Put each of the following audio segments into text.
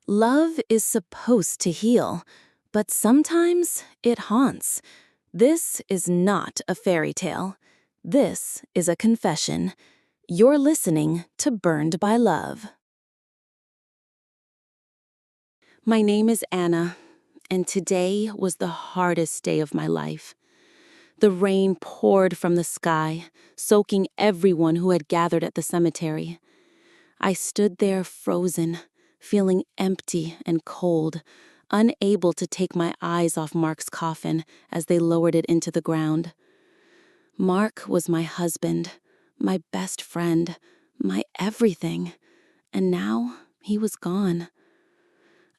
Love is supposed to heal, but sometimes it haunts. This is not a fairy tale. This is a confession. You're listening to Burned by Love. My name is Anna, and today was the hardest day of my life. The rain poured from the sky, soaking everyone who had gathered at the cemetery. I stood there frozen, feeling empty and cold, unable to take my eyes off Mark's coffin as they lowered it into the ground. Mark was my husband, my best friend, my everything, and now he was gone.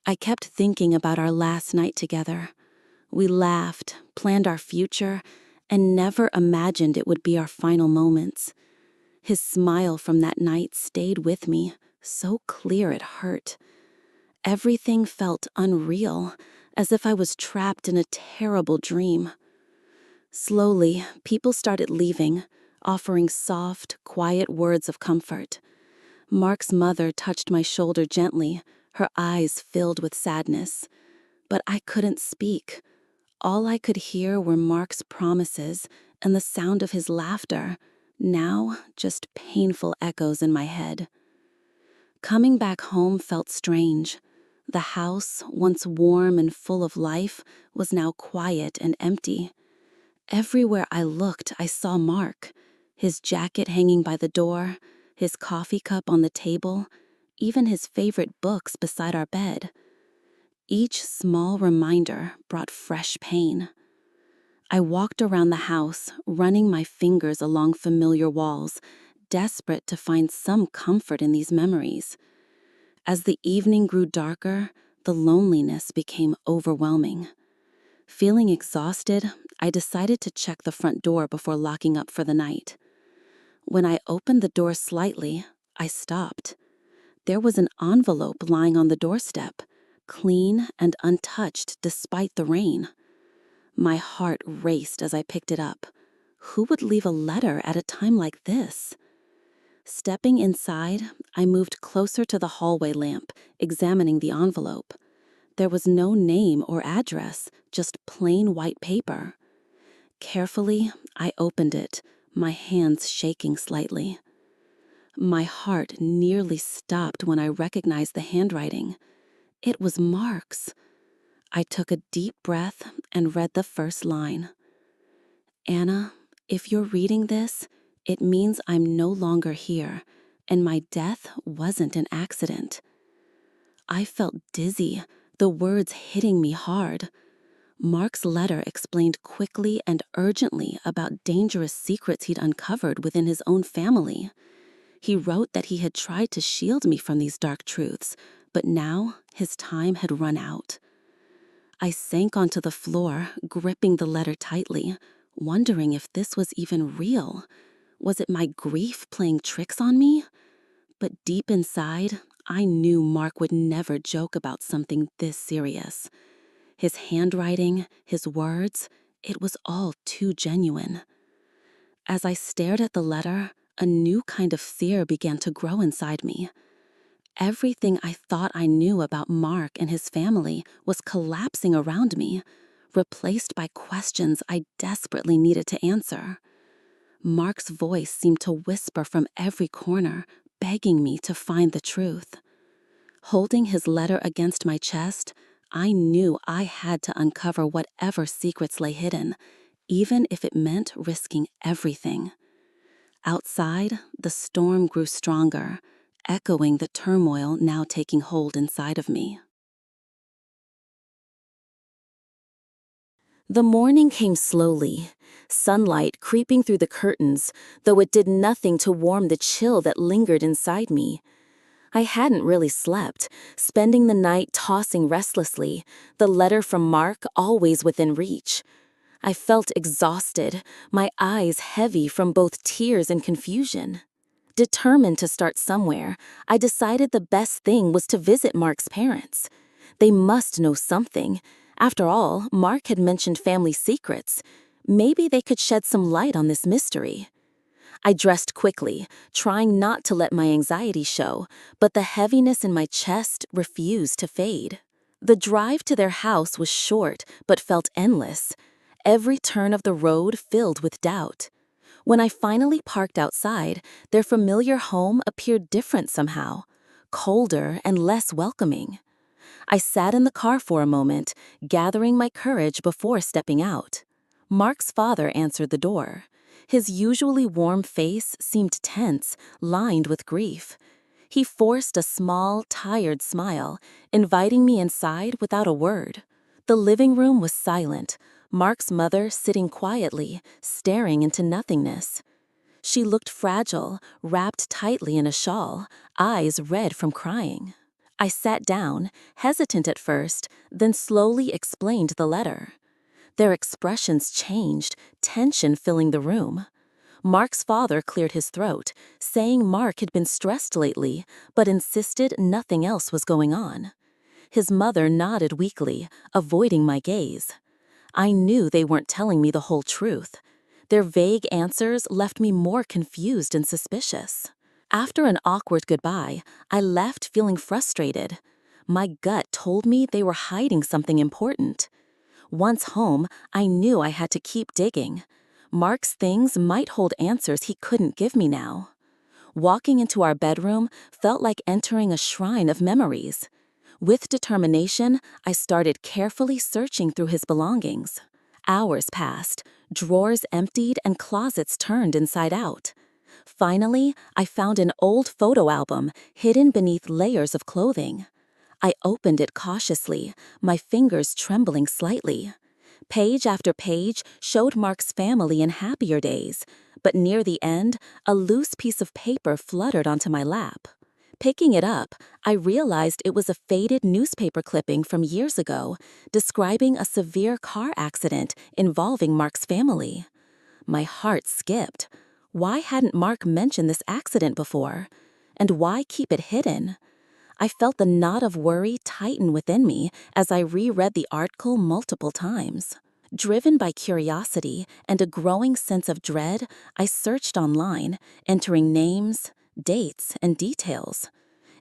I kept thinking about our last night together. We laughed, planned our future, and never imagined it would be our final moments. His smile from that night stayed with me, so clear it hurt. Everything felt unreal, as if I was trapped in a terrible dream. Slowly, people started leaving, offering soft, quiet words of comfort. Mark's mother touched my shoulder gently, her eyes filled with sadness. But I couldn't speak. All I could hear were Mark's promises and the sound of his laughter, now just painful echoes in my head. Coming back home felt strange. The house, once warm and full of life, was now quiet and empty. Everywhere I looked, I saw Mark, his jacket hanging by the door, his coffee cup on the table, even his favorite books beside our bed. Each small reminder brought fresh pain. I walked around the house, running my fingers along familiar walls, desperate to find some comfort in these memories. As the evening grew darker, the loneliness became overwhelming. Feeling exhausted, I decided to check the front door before locking up for the night. When I opened the door slightly, I stopped. There was an envelope lying on the doorstep, clean and untouched despite the rain. My heart raced as I picked it up. Who would leave a letter at a time like this? Stepping inside, I moved closer to the hallway lamp, examining the envelope. There was no name or address, just plain white paper. Carefully, I opened it, my hands shaking slightly. My heart nearly stopped when I recognized the handwriting. It was Mark's. I took a deep breath and read the first line. Anna, if you're reading this, it means I'm no longer here, and my death wasn't an accident. I felt dizzy, the words hitting me hard. Mark's letter explained quickly and urgently about dangerous secrets he'd uncovered within his own family. He wrote that he had tried to shield me from these dark truths, but now his time had run out. I sank onto the floor, gripping the letter tightly, wondering if this was even real. Was it my grief playing tricks on me? But deep inside, I knew Mark would never joke about something this serious. His handwriting, his words, it was all too genuine. As I stared at the letter, a new kind of fear began to grow inside me. Everything I thought I knew about Mark and his family was collapsing around me, replaced by questions I desperately needed to answer. Mark's voice seemed to whisper from every corner, begging me to find the truth. Holding his letter against my chest, I knew I had to uncover whatever secrets lay hidden, even if it meant risking everything. Outside, the storm grew stronger, echoing the turmoil now taking hold inside of me. The morning came slowly, sunlight creeping through the curtains, though it did nothing to warm the chill that lingered inside me. I hadn't really slept, spending the night tossing restlessly, the letter from Mark always within reach. I felt exhausted, my eyes heavy from both tears and confusion. Determined to start somewhere, I decided the best thing was to visit Mark's parents. They must know something. After all, Mark had mentioned family secrets. Maybe they could shed some light on this mystery. I dressed quickly, trying not to let my anxiety show, but the heaviness in my chest refused to fade. The drive to their house was short, but felt endless. Every turn of the road filled with doubt. When I finally parked outside, their familiar home appeared different somehow, colder and less welcoming. I sat in the car for a moment, gathering my courage before stepping out. Mark's father answered the door. His usually warm face seemed tense, lined with grief. He forced a small, tired smile, inviting me inside without a word. The living room was silent, Mark's mother sitting quietly, staring into nothingness. She looked fragile, wrapped tightly in a shawl, eyes red from crying. I sat down, hesitant at first, then slowly explained the letter. Their expressions changed, tension filling the room. Mark's father cleared his throat, saying Mark had been stressed lately, but insisted nothing else was going on. His mother nodded weakly, avoiding my gaze. I knew they weren't telling me the whole truth. Their vague answers left me more confused and suspicious. After an awkward goodbye, I left feeling frustrated. My gut told me they were hiding something important. Once home, I knew I had to keep digging. Mark's things might hold answers he couldn't give me now. Walking into our bedroom felt like entering a shrine of memories. With determination, I started carefully searching through his belongings. Hours passed, drawers emptied and closets turned inside out. Finally, I found an old photo album hidden beneath layers of clothing. I opened it cautiously, my fingers trembling slightly. Page after page showed Mark's family in happier days, but near the end, a loose piece of paper fluttered onto my lap. Picking it up, I realized it was a faded newspaper clipping from years ago, describing a severe car accident involving Mark's family. My heart skipped. Why hadn't Mark mentioned this accident before? And why keep it hidden? I felt the knot of worry tighten within me as I reread the article multiple times. Driven by curiosity and a growing sense of dread, I searched online, entering names, dates, and details.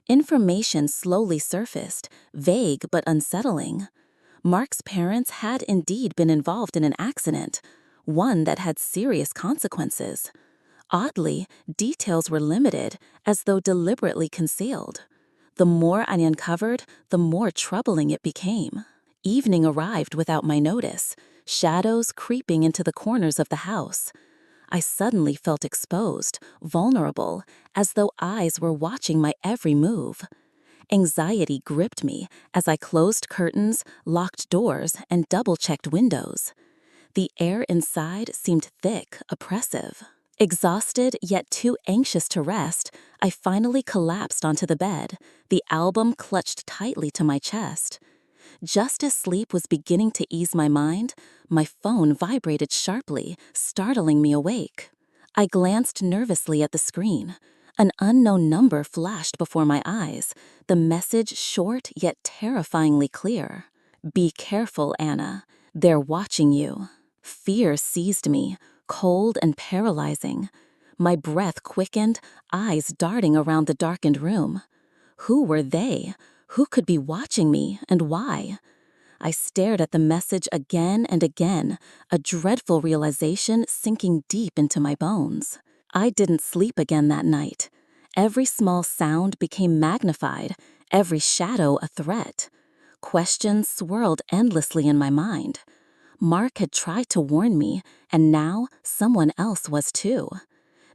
Information slowly surfaced, vague but unsettling. Mark's parents had indeed been involved in an accident, one that had serious consequences. Oddly, details were limited, as though deliberately concealed. The more I uncovered, the more troubling it became. Evening arrived without my notice, shadows creeping into the corners of the house. I suddenly felt exposed, vulnerable, as though eyes were watching my every move. Anxiety gripped me as I closed curtains, locked doors, and double-checked windows. The air inside seemed thick, oppressive. Exhausted yet too anxious to rest, I finally collapsed onto the bed, the album clutched tightly to my chest. Just as sleep was beginning to ease my mind, my phone vibrated sharply, startling me awake. I glanced nervously at the screen. An unknown number flashed before my eyes, the message short yet terrifyingly clear. "Be careful, Anna. They're watching you." Fear seized me, cold and paralyzing. My breath quickened, eyes darting around the darkened room. Who were they? Who could be watching me, and why? I stared at the message again and again, a dreadful realization sinking deep into my bones. I didn't sleep again that night. Every small sound became magnified, every shadow a threat. Questions swirled endlessly in my mind. Mark had tried to warn me, and now someone else was too.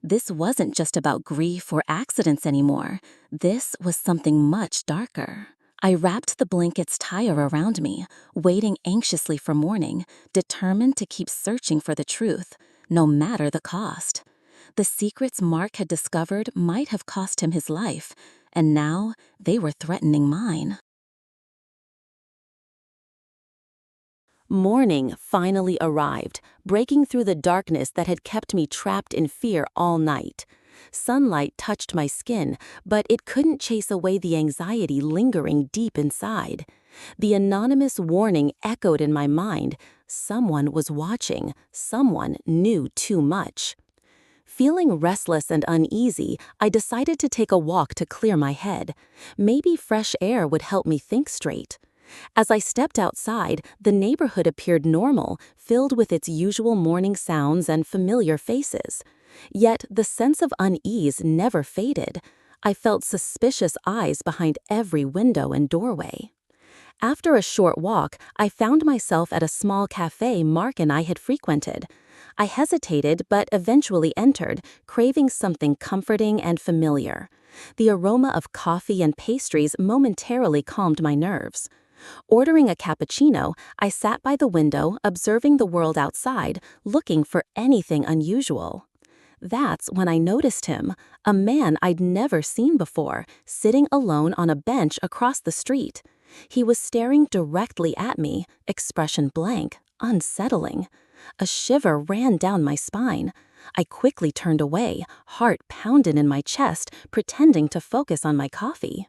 This wasn't just about grief or accidents anymore. This was something much darker. I wrapped the blankets tighter around me, waiting anxiously for morning, determined to keep searching for the truth, no matter the cost. The secrets Mark had discovered might have cost him his life, and now they were threatening mine. Morning finally arrived, breaking through the darkness that had kept me trapped in fear all night. Sunlight touched my skin, but it couldn't chase away the anxiety lingering deep inside. The anonymous warning echoed in my mind. Someone was watching. Someone knew too much. Feeling restless and uneasy, I decided to take a walk to clear my head. Maybe fresh air would help me think straight. As I stepped outside, the neighborhood appeared normal, filled with its usual morning sounds and familiar faces. Yet the sense of unease never faded. I felt suspicious eyes behind every window and doorway. After a short walk, I found myself at a small cafe Mark and I had frequented. I hesitated but eventually entered, craving something comforting and familiar. The aroma of coffee and pastries momentarily calmed my nerves. Ordering a cappuccino, I sat by the window, observing the world outside, looking for anything unusual. That's when I noticed him, a man I'd never seen before, sitting alone on a bench across the street. He was staring directly at me, expression blank, unsettling. A shiver ran down my spine. I quickly turned away, heart pounding in my chest, pretending to focus on my coffee.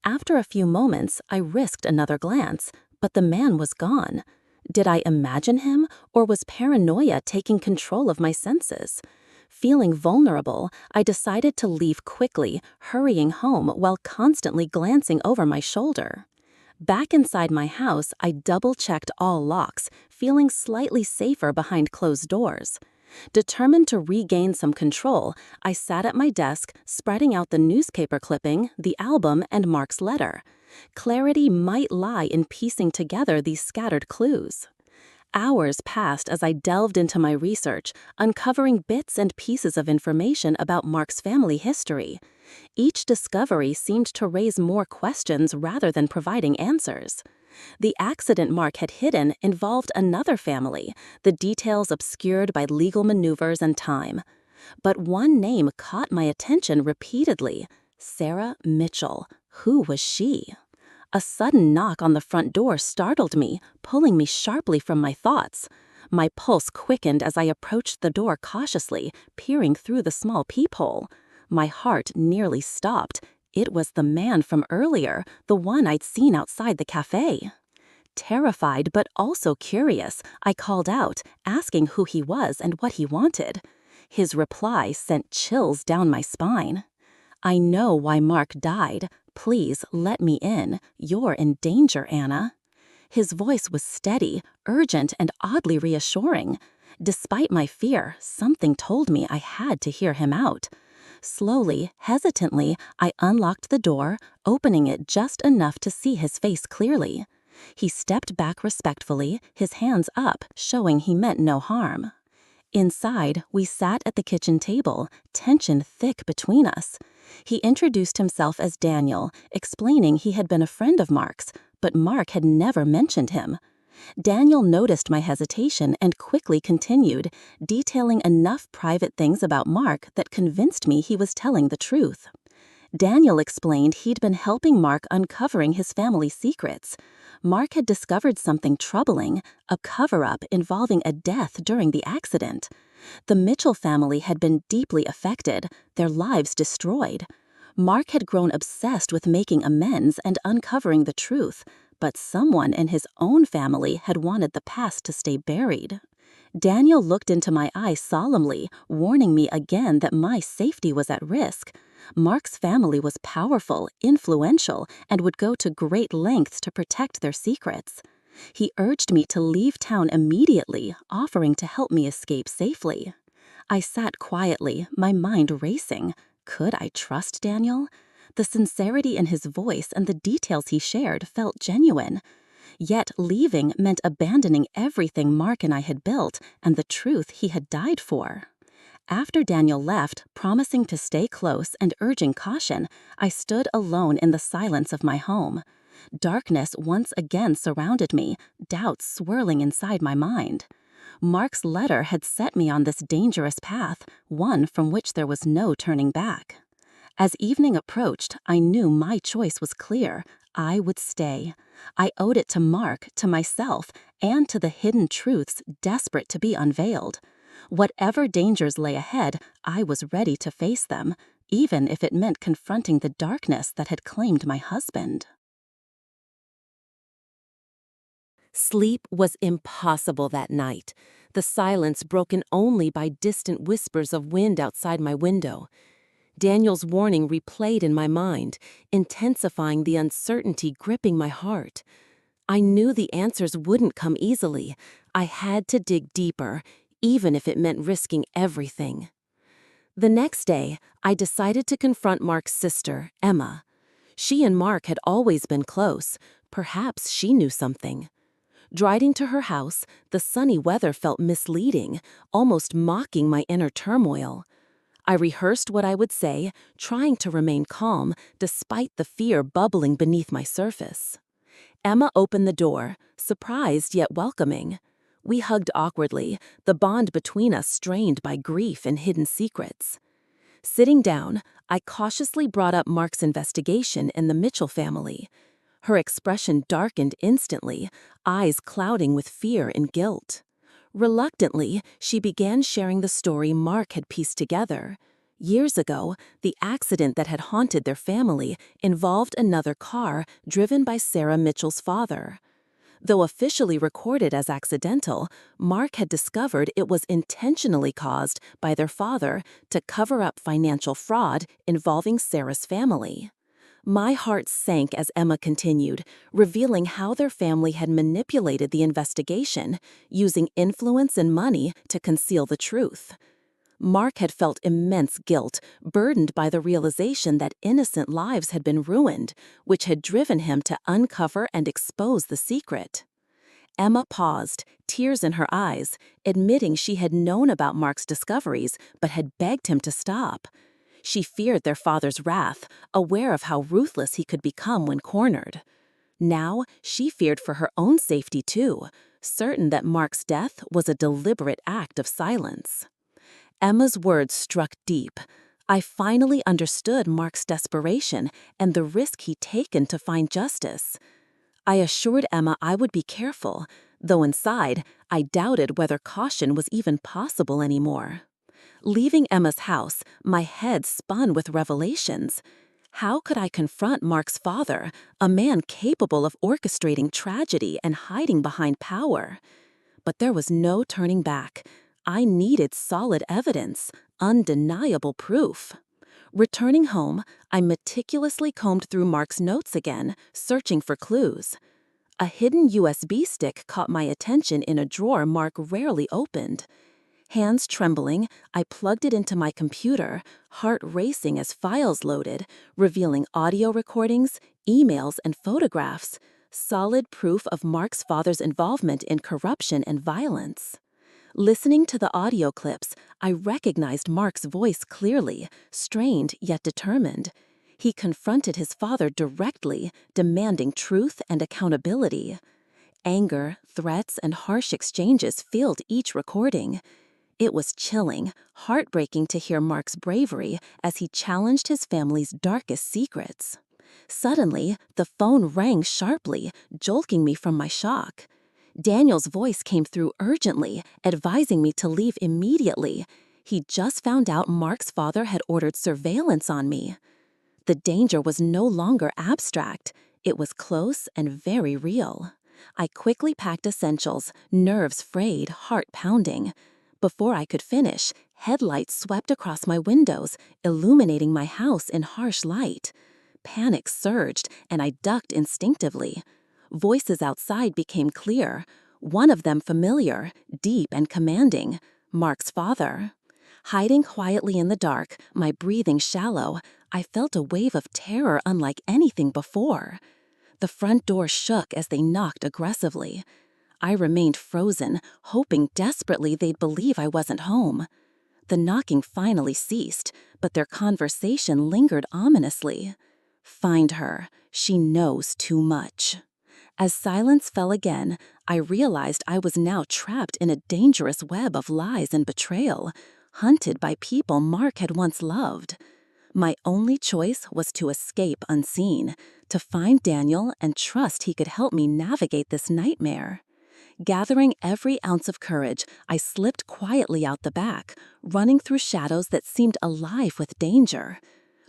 After a few moments, I risked another glance, but the man was gone. Did I imagine him, or was paranoia taking control of my senses? Feeling vulnerable, I decided to leave quickly, hurrying home while constantly glancing over my shoulder. Back inside my house, I double-checked all locks, feeling slightly safer behind closed doors. Determined to regain some control, I sat at my desk, spreading out the newspaper clipping, the album, and Mark's letter. Clarity might lie in piecing together these scattered clues. Hours passed as I delved into my research, uncovering bits and pieces of information about Mark's family history. Each discovery seemed to raise more questions rather than providing answers. The accident Mark had hidden involved another family, the details obscured by legal maneuvers and time. But one name caught my attention repeatedly: Sarah Mitchell. Who was she? A sudden knock on the front door startled me, pulling me sharply from my thoughts. My pulse quickened as I approached the door cautiously, peering through the small peephole. My heart nearly stopped. It was the man from earlier, the one I'd seen outside the cafe. Terrified but also curious, I called out, asking who he was and what he wanted. His reply sent chills down my spine. "I know why Mark died. Please let me in. You're in danger, Anna." His voice was steady, urgent, and oddly reassuring. Despite my fear, something told me I had to hear him out. Slowly, hesitantly, I unlocked the door, opening it just enough to see his face clearly. He stepped back respectfully, his hands up, showing he meant no harm. Inside, we sat at the kitchen table, tension thick between us. He introduced himself as Daniel, explaining he had been a friend of Mark's, but Mark had never mentioned him. Daniel noticed my hesitation and quickly continued, detailing enough private things about Mark that convinced me he was telling the truth. Daniel explained he'd been helping Mark uncovering his family's secrets. Mark had discovered something troubling, a cover-up involving a death during the accident. The Mitchell family had been deeply affected, their lives destroyed. Mark had grown obsessed with making amends and uncovering the truth, but someone in his own family had wanted the past to stay buried. Daniel looked into my eyes solemnly, warning me again that my safety was at risk. Mark's family was powerful, influential, and would go to great lengths to protect their secrets. He urged me to leave town immediately, offering to help me escape safely. I sat quietly, my mind racing. Could I trust Daniel? The sincerity in his voice and the details he shared felt genuine. Yet leaving meant abandoning everything Mark and I had built and the truth he had died for. After Daniel left, promising to stay close and urging caution, I stood alone in the silence of my home. Darkness once again surrounded me, doubts swirling inside my mind. Mark's letter had set me on this dangerous path, one from which there was no turning back. As evening approached, I knew my choice was clear. I would stay. I owed it to Mark, to myself, and to the hidden truths desperate to be unveiled. Whatever dangers lay ahead, I was ready to face them, even if it meant confronting the darkness that had claimed my husband. Sleep was impossible that night. the silence broken only by distant whispers of wind outside my window. Daniel's warning replayed in my mind, intensifying the uncertainty gripping my heart. I knew the answers wouldn't come easily. I had to dig deeper, even if it meant risking everything. The next day, I decided to confront Mark's sister, Emma. She and Mark had always been close. Perhaps she knew something. Driving to her house, the sunny weather felt misleading, almost mocking my inner turmoil. I rehearsed what I would say, trying to remain calm despite the fear bubbling beneath my surface. Emma opened the door, surprised yet welcoming. We hugged awkwardly, the bond between us strained by grief and hidden secrets. Sitting down, I cautiously brought up Mark's investigation in the Mitchell family. Her expression darkened instantly, eyes clouding with fear and guilt. Reluctantly, she began sharing the story Mark had pieced together. Years ago, the accident that had haunted their family involved another car driven by Sarah Mitchell's father. Though officially recorded as accidental, Mark had discovered it was intentionally caused by their father to cover up financial fraud involving Sarah's family. My heart sank as Emma continued, revealing how their family had manipulated the investigation, using influence and money to conceal the truth. Mark had felt immense guilt, burdened by the realization that innocent lives had been ruined, which had driven him to uncover and expose the secret. Emma paused, tears in her eyes, admitting she had known about Mark's discoveries but had begged him to stop. She feared their father's wrath, aware of how ruthless he could become when cornered. Now, she feared for her own safety too, certain that Mark's death was a deliberate act of silence. Emma's words struck deep. I finally understood Mark's desperation and the risk he'd taken to find justice. I assured Emma I would be careful, though inside, I doubted whether caution was even possible anymore. Leaving Emma's house, my head spun with revelations. How could I confront Mark's father, a man capable of orchestrating tragedy and hiding behind power? But there was no turning back. I needed solid evidence, undeniable proof. Returning home, I meticulously combed through Mark's notes again, searching for clues. A hidden USB stick caught my attention in a drawer Mark rarely opened. Hands trembling, I plugged it into my computer, heart racing as files loaded, revealing audio recordings, emails, and photographs, solid proof of Mark's father's involvement in corruption and violence. Listening to the audio clips, I recognized Mark's voice clearly, strained yet determined. He confronted his father directly, demanding truth and accountability. Anger, threats, and harsh exchanges filled each recording. It was chilling, heartbreaking to hear Mark's bravery as he challenged his family's darkest secrets. Suddenly, the phone rang sharply, jolting me from my shock. Daniel's voice came through urgently, advising me to leave immediately. He'd just found out Mark's father had ordered surveillance on me. The danger was no longer abstract. It was close and very real. I quickly packed essentials, nerves frayed, heart pounding. Before I could finish, headlights swept across my windows, illuminating my house in harsh light. Panic surged, and I ducked instinctively. Voices outside became clear, one of them familiar, deep and commanding, Mark's father. Hiding quietly in the dark, my breathing shallow, I felt a wave of terror unlike anything before. The front door shook as they knocked aggressively. I remained frozen, hoping desperately they'd believe I wasn't home. The knocking finally ceased, but their conversation lingered ominously. Find her. She knows too much. As silence fell again, I realized I was now trapped in a dangerous web of lies and betrayal, hunted by people Mark had once loved. My only choice was to escape unseen, to find Daniel and trust he could help me navigate this nightmare. Gathering every ounce of courage, I slipped quietly out the back, running through shadows that seemed alive with danger.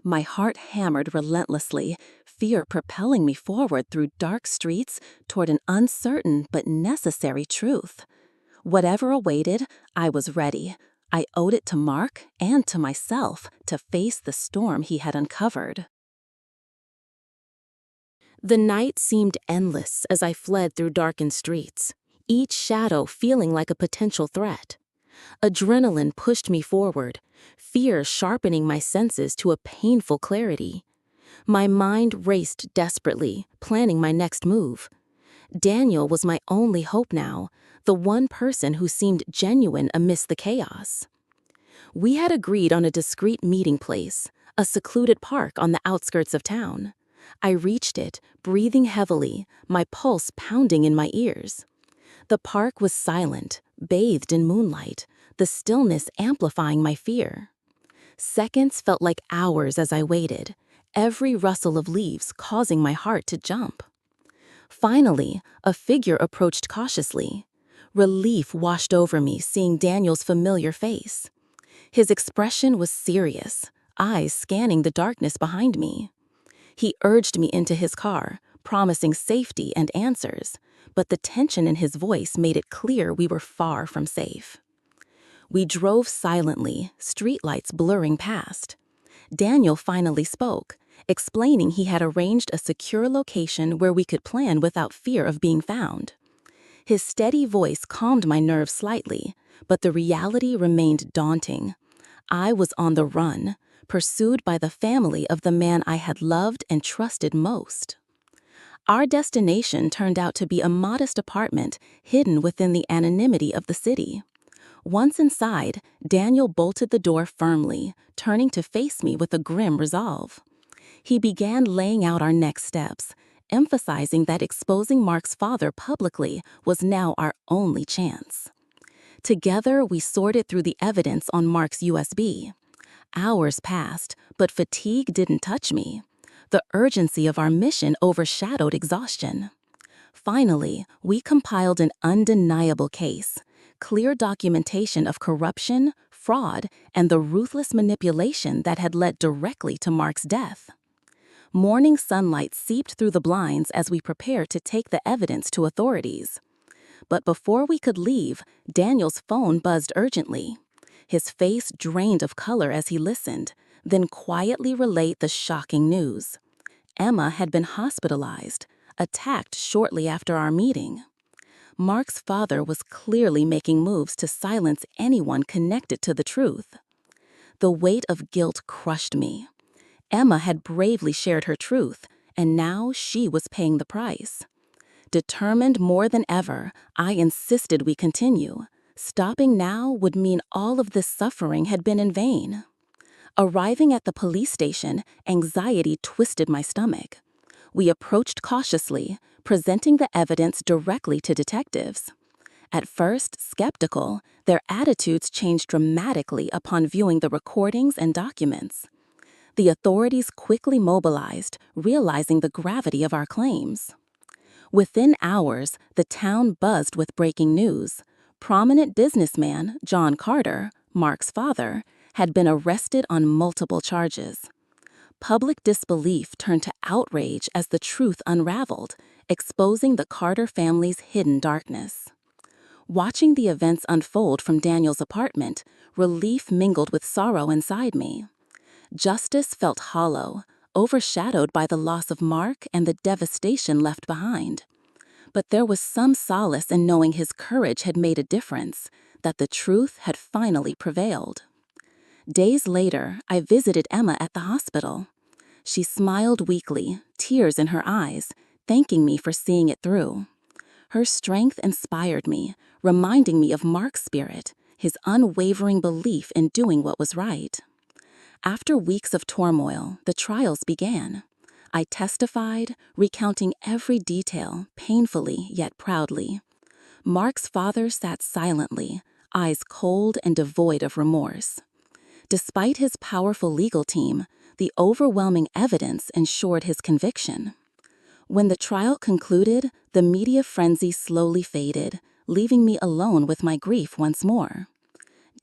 My heart hammered relentlessly, fear propelling me forward through dark streets toward an uncertain but necessary truth. Whatever awaited, I was ready. I owed it to Mark and to myself to face the storm he had uncovered. The night seemed endless as I fled through darkened streets, each shadow feeling like a potential threat. Adrenaline pushed me forward, fear sharpening my senses to a painful clarity. My mind raced desperately, planning my next move. Daniel was my only hope now, the one person who seemed genuine amidst the chaos. We had agreed on a discreet meeting place, a secluded park on the outskirts of town. I reached it, breathing heavily, my pulse pounding in my ears. The park was silent, bathed in moonlight, the stillness amplifying my fear. Seconds felt like hours as I waited, every rustle of leaves causing my heart to jump. Finally, a figure approached cautiously. Relief washed over me seeing Daniel's familiar face. His expression was serious, eyes scanning the darkness behind me. He urged me into his car, promising safety and answers, but the tension in his voice made it clear we were far from safe. We drove silently, streetlights blurring past. Daniel finally spoke, explaining he had arranged a secure location where we could plan without fear of being found. His steady voice calmed my nerves slightly, but the reality remained daunting. I was on the run, pursued by the family of the man I had loved and trusted most. Our destination turned out to be a modest apartment hidden within the anonymity of the city. Once inside, Daniel bolted the door firmly, turning to face me with a grim resolve. He began laying out our next steps, emphasizing that exposing Mark's father publicly was now our only chance. Together, we sorted through the evidence on Mark's USB. Hours passed, but fatigue didn't touch me. The urgency of our mission overshadowed exhaustion. Finally, we compiled an undeniable case, clear documentation of corruption, fraud, and the ruthless manipulation that had led directly to Mark's death. Morning sunlight seeped through the blinds as we prepared to take the evidence to authorities. But before we could leave, Daniel's phone buzzed urgently. His face drained of color as he listened, then quietly relayed the shocking news. Emma had been hospitalized, attacked shortly after our meeting. Mark's father was clearly making moves to silence anyone connected to the truth. The weight of guilt crushed me. Emma had bravely shared her truth, and now she was paying the price. Determined more than ever, I insisted we continue. Stopping now would mean all of this suffering had been in vain. Arriving at the police station, anxiety twisted my stomach. We approached cautiously, presenting the evidence directly to detectives. At first skeptical, their attitudes changed dramatically upon viewing the recordings and documents. The authorities quickly mobilized, realizing the gravity of our claims. Within hours, the town buzzed with breaking news. Prominent businessman John Carter, Mark's father, had been arrested on multiple charges. Public disbelief turned to outrage as the truth unraveled, exposing the Carter family's hidden darkness. Watching the events unfold from Daniel's apartment, relief mingled with sorrow inside me. Justice felt hollow, overshadowed by the loss of Mark and the devastation left behind. But there was some solace in knowing his courage had made a difference, that the truth had finally prevailed. Days later, I visited Emma at the hospital. She smiled weakly, tears in her eyes, thanking me for seeing it through. Her strength inspired me, reminding me of Mark's spirit, his unwavering belief in doing what was right. After weeks of turmoil, the trials began. I testified, recounting every detail, painfully yet proudly. Mark's father sat silently, eyes cold and devoid of remorse. Despite his powerful legal team, the overwhelming evidence ensured his conviction. When the trial concluded, the media frenzy slowly faded, leaving me alone with my grief once more.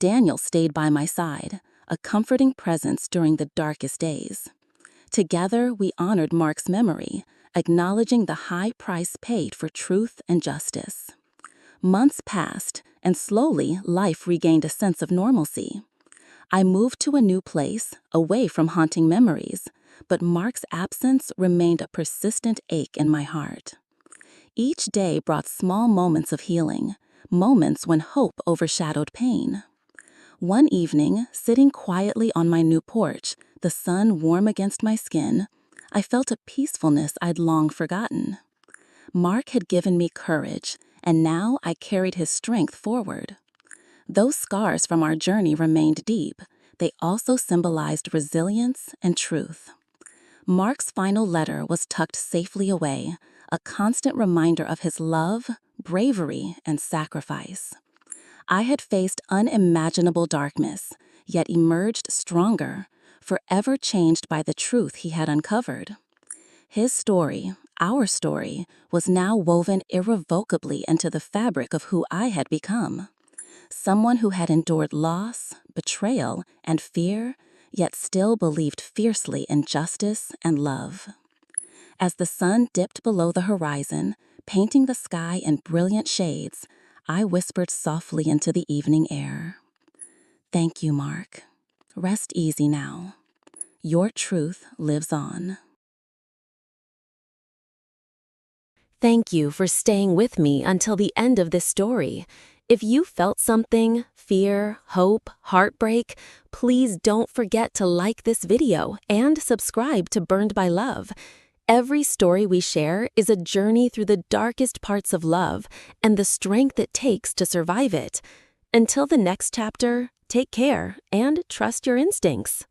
Daniel stayed by my side, a comforting presence during the darkest days. Together, we honored Mark's memory, acknowledging the high price paid for truth and justice. Months passed, and slowly life regained a sense of normalcy. I moved to a new place, away from haunting memories, but Mark's absence remained a persistent ache in my heart. Each day brought small moments of healing, moments when hope overshadowed pain. One evening, sitting quietly on my new porch, the sun warm against my skin, I felt a peacefulness I'd long forgotten. Mark had given me courage, and now I carried his strength forward. Those scars from our journey remained deep. They also symbolized resilience and truth. Mark's final letter was tucked safely away, a constant reminder of his love, bravery, and sacrifice. I had faced unimaginable darkness, yet emerged stronger, forever changed by the truth he had uncovered. His story, our story, was now woven irrevocably into the fabric of who I had become. Someone who had endured loss, betrayal, and fear, yet still believed fiercely in justice and love. As the sun dipped below the horizon, painting the sky in brilliant shades, I whispered softly into the evening air. Thank you, Mark. Rest easy now. Your truth lives on. Thank you for staying with me until the end of this story. If you felt something, fear, hope, heartbreak, please don't forget to like this video and subscribe to Burned by Love. Every story we share is a journey through the darkest parts of love and the strength it takes to survive it. Until the next chapter, take care and trust your instincts.